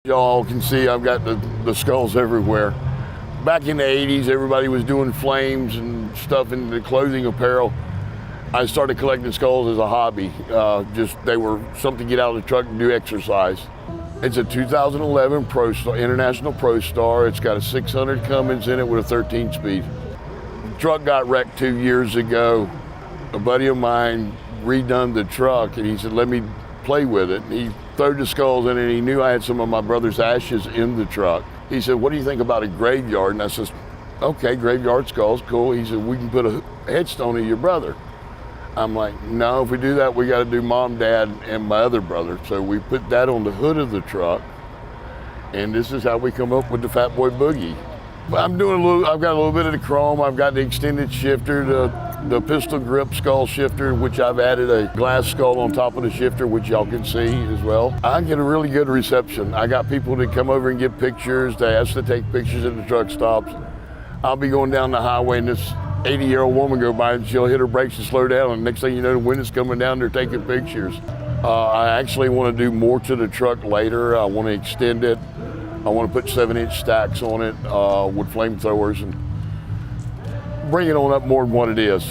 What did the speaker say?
Y'all can see I've got the skulls everywhere. Back in the 80s, everybody was doing flames and stuff in the clothing apparel. I started collecting skulls as a hobby. They were something to get out of the truck and do exercise. It's a 2011 ProStar, International ProStar. It's got a 600 Cummins in it with a 13-speed. The truck got wrecked 2 years ago. A buddy of mine redone the truck and he said, let me play with it. And he threw the skulls in it and he knew I had some of my brother's ashes in the truck. He said, what do you think about a graveyard? And I said, okay, graveyard skulls, cool. He said, we can put a headstone of your brother. I'm like, no, if we do that, we got to do mom, dad, and my other brother. So we put that on the hood of the truck, and this is how we come up with the Fat Boy Boogie. I've got a little bit of the chrome. I've got the extended shifter, the pistol grip skull shifter, which I've added a glass skull on top of the shifter, which y'all can see as well. I get a really good reception. I got people that come over and get pictures. They ask to take pictures at the truck stops. I'll be going down the highway and this 80-year-old woman go by and she'll hit her brakes and slow down, and next thing you know, the wind is coming down, they're taking pictures. I actually want to do more to the truck later. I want to extend it. I want to put 7-inch stacks on it with flamethrowers and bring it on up more than what it is.